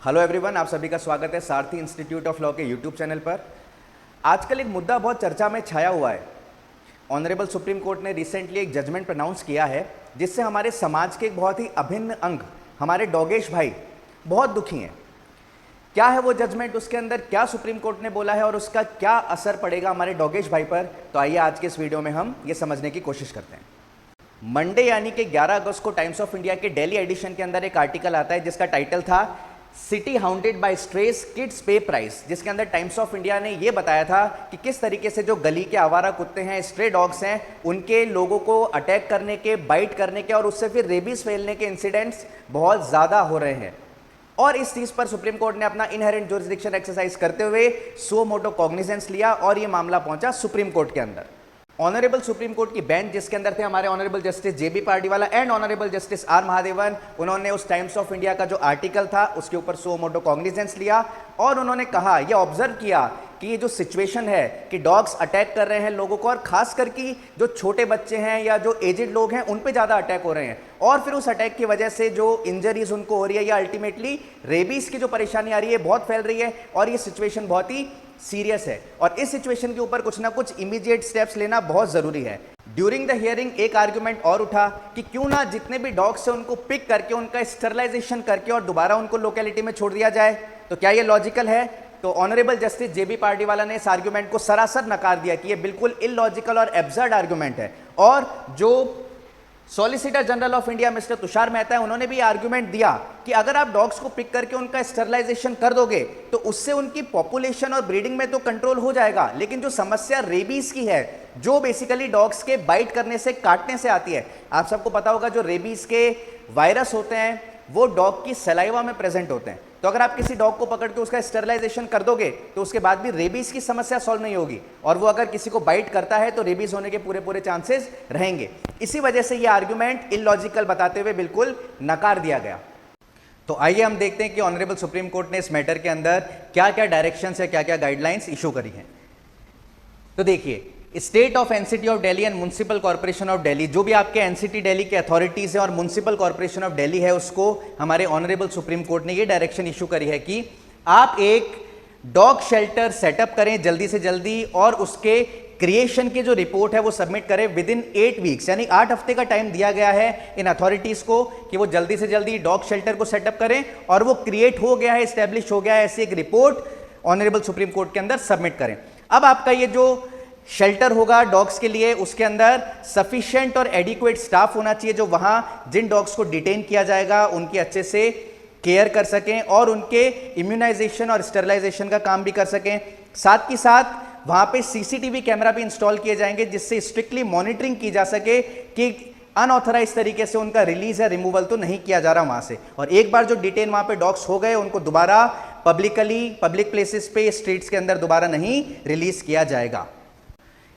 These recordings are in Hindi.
हेलो एवरीवन, आप सभी का स्वागत है सारथी इंस्टीट्यूट ऑफ लॉ के यूट्यूब चैनल पर। आजकल एक मुद्दा बहुत चर्चा में छाया हुआ है। ऑनरेबल सुप्रीम कोर्ट ने रिसेंटली एक जजमेंट प्रोनाउंस किया है जिससे हमारे समाज के एक बहुत ही अभिन्न अंग, हमारे डोगेश भाई, बहुत दुखी हैं। क्या है वो जजमेंट, उसके अंदर क्या सुप्रीम कोर्ट ने बोला है और उसका क्या असर पड़ेगा हमारे डोगेश भाई पर, तो आइए आज के इस वीडियो में हम ये समझने की कोशिश करते हैं। मंडे यानी कि 11 अगस्त को टाइम्स ऑफ इंडिया के डेली एडिशन के अंदर एक आर्टिकल आता है जिसका टाइटल था city haunted by stress kids pay price, जिसके अंदर टाइम्स ऑफ इंडिया ने यह बताया था कि किस तरीके से जो गली के आवारा कुत्ते हैं, स्ट्रे डॉग्स हैं, उनके लोगों को अटैक करने के, बाइट करने के और उससे फिर रेबीज फैलने के इंसिडेंट्स बहुत ज़्यादा हो रहे हैं। और इस चीज़ पर सुप्रीम कोर्ट ने अपना इनहेरेंट जुरिसडिक्शन एक्सरसाइज करते हुए सो मोटो कॉग्निजेंस लिया और ये मामला पहुंचा सुप्रीम कोर्ट के अंदर। ऑनरेबल सुप्रीम कोर्ट की बेंच, जिसके अंदर थे हमारे honourable justice J B Pardiwala and honourable justice R Mahadevan, उन्होंने उस टाइम्स ऑफ इंडिया का जो आर्टिकल था उसके ऊपर सो मोटो कॉग्निजेंस लिया और उन्होंने कहा, यह ऑब्जर्व किया कि ये जो सिचुएशन है कि डॉग्स अटैक कर रहे हैं लोगों को और खास करके जो छोटे बच्चे हैं या जो एजेड लोग हैं उन पे ज़्यादा अटैक हो रहे हैं और फिर उस अटैक की वजह से जो इंजरीज उनको हो रही है या अल्टीमेटली रेबीज की जो परेशानी आ रही है बहुत फैल रही है और ये सिचुएशन बहुत ही सीरियस है और इस सिचुएशन के ऊपर कुछ ना कुछ इमीडिएट स्टेप्स लेना बहुत ज़रूरी है। ड्यूरिंग द हियरिंग एक आर्गुमेंट और उठा कि क्यों ना जितने भी डॉग्स हैं उनको पिक करके उनका स्टरलाइजेशन करके और दोबारा उनको लोकेलिटी में छोड़ दिया जाए, तो क्या ये लॉजिकल है? तो ऑनरेबल जस्टिस जेबी पार्डीवाला ने इस आर्गुमेंट को सरासर नकार दिया कि ये बिल्कुल इलॉजिकल और एब्सर्ड आर्गुमेंट है। और जो solicitor general of India mister Tushar Mehta है, उन्होंने भी आर्गुमेंट दिया कि अगर आप डॉग्स को पिक करके उनका स्टरलाइजेशन कर दोगे तो उससे उनकी पॉपुलेशन और ब्रीडिंग में तो कंट्रोल हो जाएगा, लेकिन जो समस्या रेबीज की है जो बेसिकली डॉग्स के बाइट करने से, काटने से आती है, आप सबको पता होगा जो रेबीज के वायरस होते हैं वो डॉग की सलाइवा में प्रेजेंट होते हैं। तो अगर आप किसी डॉग को पकड़ के उसका स्टरलाइजेशन कर दोगे तो उसके बाद भी रेबीज की समस्या सॉल्व नहीं होगी और वो अगर किसी को बाइट करता है तो रेबीज होने के पूरे चांसेस रहेंगे। इसी वजह से ये आर्गुमेंट इलॉजिकल बताते हुए बिल्कुल नकार दिया गया। तो आइए हम देखते हैं कि ऑनरेबल सुप्रीम कोर्ट ने इस मैटर के अंदर क्या क्या डायरेक्शंस या क्या क्या गाइडलाइंस इशू करी हैं। तो देखिए, state of NCT of Delhi and municipal corporation of Delhi, जो भी आपके एनसीटी दिल्ली के अथॉरिटीज है और म्युनिसिपल कॉर्पोरेशन ऑफ दिल्ली है, उसको हमारे ऑनरेबल सुप्रीम कोर्ट ने ये डायरेक्शन इशू करी है कि आप एक डॉग शेल्टर सेटअप करें जल्दी से जल्दी और उसके क्रिएशन की जो रिपोर्ट है वो सबमिट करें विद इन 8 वीक्स, यानी 8 हफ्ते का टाइम दिया गया है इन अथॉरिटीज को कि वो जल्दी से जल्दी डॉग शेल्टर को सेटअप करें और वो क्रिएट हो गया है, एस्टेब्लिश हो गया है, ऐसी एक रिपोर्ट ऑनरेबल सुप्रीम कोर्ट के अंदर सबमिट करें। अब आपका ये जो शेल्टर होगा डॉग्स के लिए, उसके अंदर सफिशिएंट और एडिक्वेट स्टाफ होना चाहिए जो वहां जिन डॉग्स को डिटेन किया जाएगा उनकी अच्छे से केयर कर सकें और उनके इम्यूनाइजेशन और स्टरलाइजेशन का काम भी कर सकें। साथ ही साथ वहां पे सीसीटीवी कैमरा भी इंस्टॉल किए जाएंगे जिससे स्ट्रिक्टली मॉनिटरिंग की जा सके कि अनऑथराइज तरीके से उनका रिलीज या रिमूवल तो नहीं किया जा रहा वहां से। और एक बार जो डिटेन वहां पे डॉग्स हो गए उनको दोबारा पब्लिक प्लेसेस पे, स्ट्रीट्स के अंदर दोबारा नहीं रिलीज किया जाएगा।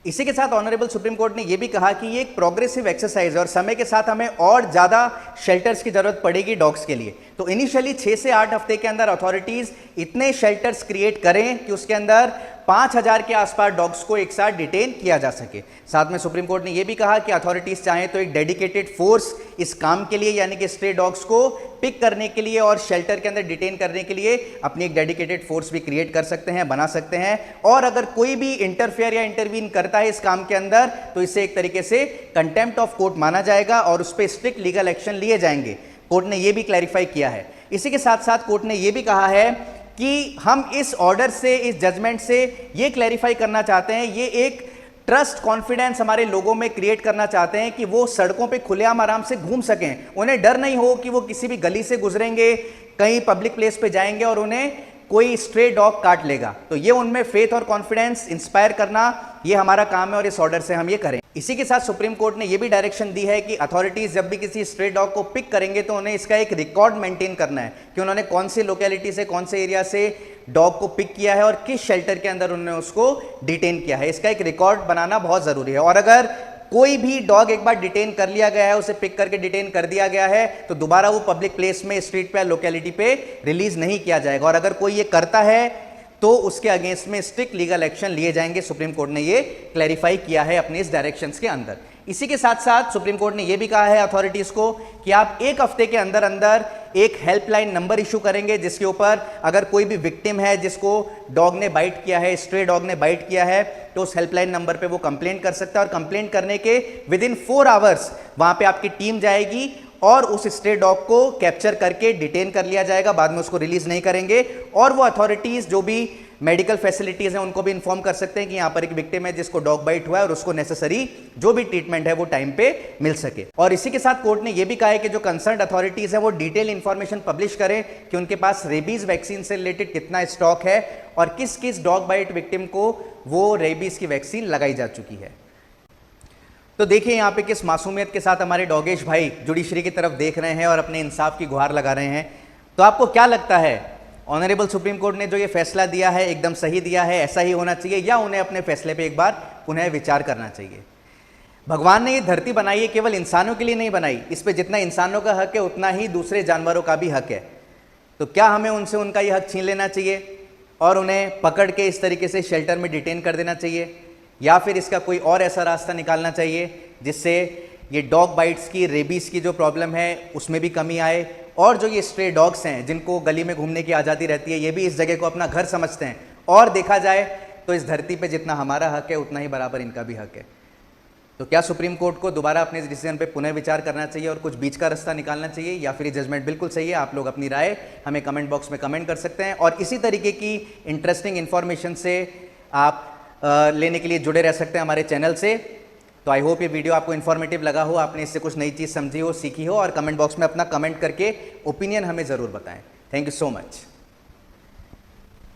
इसी के साथ ऑनरेबल सुप्रीम कोर्ट ने यह भी कहा कि ये एक प्रोग्रेसिव एक्सरसाइज है और समय के साथ हमें और ज़्यादा शेल्टर्स की ज़रूरत पड़ेगी डॉग्स के लिए। तो इनिशियली 6 से 8 हफ्ते के अंदर अथॉरिटीज़ इतने शेल्टर्स क्रिएट करें कि उसके अंदर 5000 के आसपास डॉग्स को एक साथ डिटेन किया जा सके। साथ में सुप्रीम कोर्ट ने यह भी कहा कि अथॉरिटीज़ चाहें तो एक डेडिकेटेड फोर्स इस काम के लिए, यानी कि स्ट्रे डॉग्स को पिक करने के लिए और शेल्टर के अंदर डिटेन करने के लिए अपनी एक डेडिकेटेड फोर्स भी क्रिएट कर सकते हैं, बना सकते हैं। और अगर कोई भी इंटरफेयर या इंटरवीन करता है इस काम के अंदर तो इसे एक तरीके से कंटेम्प्ट ऑफ कोर्ट माना जाएगा और उस पर स्ट्रिक्ट लीगल एक्शन लिए जाएंगे। कोर्ट ने यह भी क्लैरिफाई किया है। इसी के साथ साथ कोर्ट ने यह भी कहा है कि हम इस ऑर्डर से, इस जजमेंट से ये क्लैरिफाई करना चाहते हैं, ये एक ट्रस्ट, कॉन्फिडेंस हमारे लोगों में क्रिएट करना चाहते हैं कि वो सड़कों पे खुलेआम आराम से घूम सकें, उन्हें डर नहीं हो कि वो किसी भी गली से गुजरेंगे, कहीं पब्लिक प्लेस पे जाएंगे और उन्हें कोई स्ट्रे डॉग काट लेगा। तो ये उनमें फेथ और कॉन्फिडेंस इंस्पायर करना, ये हमारा काम है और इस ऑर्डर से हम ये करें। इसी के साथ सुप्रीम कोर्ट ने ये भी डायरेक्शन दी है कि अथॉरिटीज जब भी किसी स्ट्रे डॉग को पिक करेंगे तो उन्हें इसका एक रिकॉर्ड मेंटेन करना है कि उन्होंने कौन सी लोकेलिटी से, कौन से एरिया से डॉग को पिक किया है और किस शेल्टर के अंदर उन्होंने उसको डिटेन किया है। इसका एक रिकॉर्ड बनाना बहुत जरूरी है और अगर कोई भी डॉग एक बार डिटेन कर लिया गया है, उसे पिक करके डिटेन कर दिया गया है, तो दोबारा वो पब्लिक प्लेस में, स्ट्रीट पे या लोकेलिटी पे रिलीज नहीं किया जाएगा और अगर कोई ये करता है तो उसके अगेंस्ट में स्ट्रिक्ट लीगल एक्शन लिए जाएंगे। सुप्रीम कोर्ट ने ये क्लैरिफाई किया है अपने इस डायरेक्शंस के अंदर। इसी के साथ साथ सुप्रीम कोर्ट ने यह भी कहा है अथॉरिटीज को कि आप 1 हफ्ते के अंदर अंदर एक हेल्पलाइन नंबर इशू करेंगे जिसके ऊपर अगर कोई भी विक्टिम है जिसको डॉग ने बाइट किया है, स्ट्रे डॉग ने बाइट किया है, तो उस हेल्पलाइन नंबर पे वो कंप्लेंट कर सकता है और कंप्लेंट करने के विद इन 4 आवर्स वहां पे आपकी टीम जाएगी और उस स्ट्रे डॉग को कैप्चर करके डिटेन कर लिया जाएगा। बाद में उसको रिलीज नहीं करेंगे और वो अथॉरिटीज जो भी मेडिकल फैसिलिटीज हैं उनको भी इन्फॉर्म कर सकते हैं कि यहां पर एक विक्टिम है जिसको डॉग बाइट हुआ है और उसको नेसेसरी जो भी ट्रीटमेंट है वो टाइम पे मिल सके। और इसी के साथ कोर्ट ने यह भी कहा है कि जो कंसर्न अथॉरिटीज है वो डिटेल इंफॉर्मेशन पब्लिश करें कि उनके पास रेबीज वैक्सीन से रिलेटेड कितना स्टॉक है और किस किस डॉग बाइट विक्टिम को वो रेबीज की वैक्सीन लगाई जा चुकी है। तो देखिए यहाँ पे किस मासूमियत के साथ हमारे डॉगेश भाई जुडिशरी की तरफ देख रहे हैं और अपने इंसाफ की गुहार लगा रहे हैं। तो आपको क्या लगता है, ऑनरेबल सुप्रीम कोर्ट ने जो ये फैसला दिया है एकदम सही दिया है, ऐसा ही होना चाहिए या उन्हें अपने फैसले पे एक बार पुनः विचार करना चाहिए? भगवान ने ये धरती बनाई है केवल इंसानों के लिए नहीं बनाई, इस पे जितना इंसानों का हक है उतना ही दूसरे जानवरों का भी हक है। तो क्या हमें उनसे उनका ये हक छीन लेना चाहिए और उन्हें पकड़ के इस तरीके से शेल्टर में डिटेन कर देना चाहिए, या फिर इसका कोई और ऐसा रास्ता निकालना चाहिए जिससे ये डॉग बाइट्स की, रेबीज की जो प्रॉब्लम है उसमें भी कमी आए और जो ये स्ट्रे डॉग्स हैं जिनको गली में घूमने की आज़ादी रहती है, ये भी इस जगह को अपना घर समझते हैं और देखा जाए तो इस धरती पे जितना हमारा हक है उतना ही बराबर इनका भी हक है। तो क्या सुप्रीम कोर्ट को दोबारा अपने डिसीजन पे पुनः विचार करना चाहिए और कुछ बीच का रास्ता निकालना चाहिए, या फिर ये जजमेंट बिल्कुल सही है? आप लोग अपनी राय हमें कमेंट बॉक्स में कमेंट कर सकते हैं और इसी तरीके की इंटरेस्टिंग इन्फॉर्मेशन से आप लेने के लिए जुड़े रह सकते हैं हमारे चैनल से। तो आई होप ये वीडियो आपको इन्फॉर्मेटिव लगा हो, आपने इससे कुछ नई चीज़ समझी हो, सीखी हो, और कमेंट बॉक्स में अपना कमेंट करके ओपिनियन हमें ज़रूर बताएं। Thank you so much.